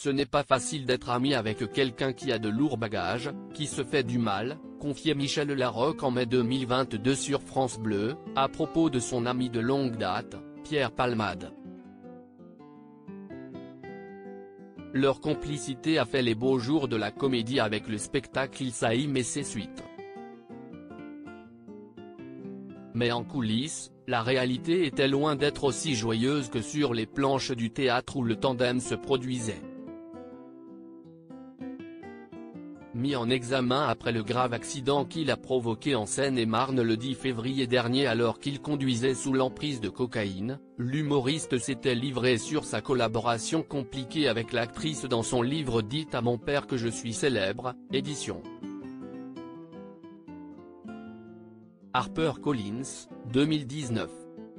ce n'est pas facile d'être ami avec quelqu'un qui a de lourds bagages, qui se fait du mal, confiait Michel Larocque en mai 2022 sur France Bleu, à propos de son ami de longue date, Pierre Palmade. Leur complicité a fait les beaux jours de la comédie avec le spectacle Il Saïm et ses suites. Mais en coulisses, la réalité était loin d'être aussi joyeuse que sur les planches du théâtre où le tandem se produisait. Mis en examen après le grave accident qu'il a provoqué en Seine-et-Marne le 10 février dernier alors qu'il conduisait sous l'emprise de cocaïne, l'humoriste s'était livré sur sa collaboration compliquée avec l'actrice dans son livre « Dites à mon père que je suis célèbre », édition HarperCollins, 2019.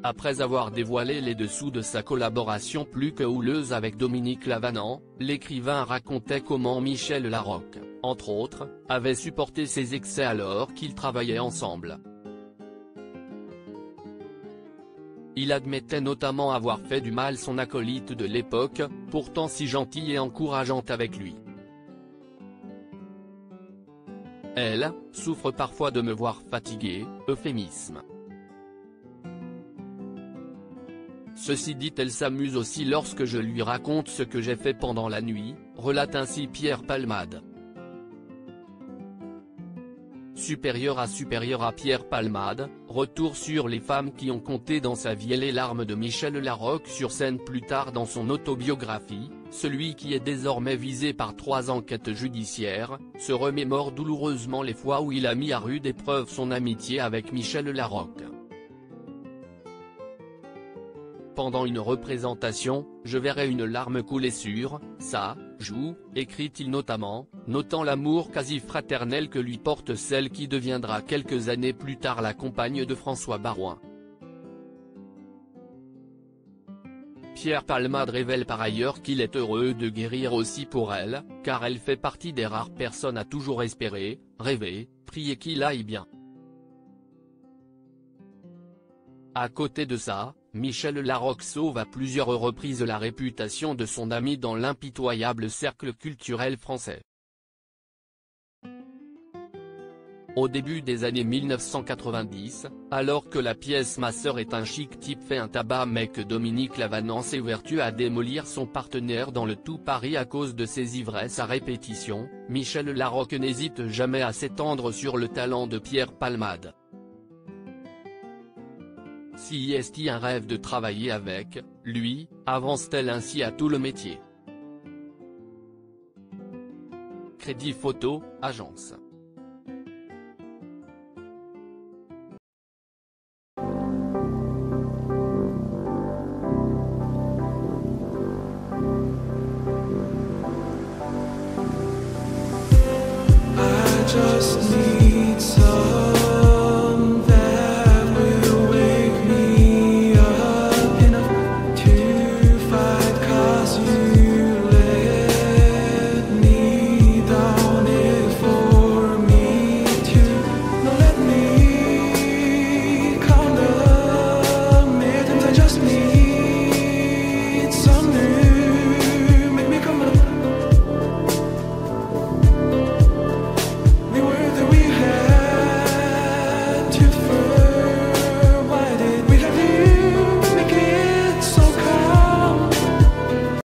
Après avoir dévoilé les dessous de sa collaboration plus que houleuse avec Dominique Lavanant, l'écrivain racontait comment Michel Larocque, entre autres, avait supporté ses excès alors qu'ils travaillaient ensemble. Il admettait notamment avoir fait du mal son acolyte de l'époque, pourtant si gentille et encourageante avec lui. Elle souffre parfois de me voir fatigué, euphémisme. Ceci dit, elle s'amuse aussi lorsque je lui raconte ce que j'ai fait pendant la nuit, relate ainsi Pierre Palmade. Supérieur à Pierre Palmade, retour sur les femmes qui ont compté dans sa vie et les larmes de Michel Larocque sur scène plus tard dans son autobiographie, celui qui est désormais visé par 3 enquêtes judiciaires, se remémore douloureusement les fois où il a mis à rude épreuve son amitié avec Michel Larocque. Pendant une représentation, je verrai une larme couler sur sa joue, écrit-il notamment, notant l'amour quasi fraternel que lui porte celle qui deviendra quelques années plus tard la compagne de François Baroin. Pierre Palmade révèle par ailleurs qu'il est heureux de guérir aussi pour elle, car elle fait partie des rares personnes à toujours espérer, rêver, prier qu'il aille bien. À côté de ça, Michel Larocque sauve à plusieurs reprises la réputation de son ami dans l'impitoyable cercle culturel français. Au début des années 1990, alors que la pièce Ma sœur est un chic type fait un tabac mais que Dominique Lavanant s'évertue à démolir son partenaire dans le tout Paris à cause de ses ivresses à répétition, Michel Larocque n'hésite jamais à s'étendre sur le talent de Pierre Palmade. Si est un rêve de travailler avec lui, avance-t-elle ainsi à tout le métier. Crédit Photo, agence.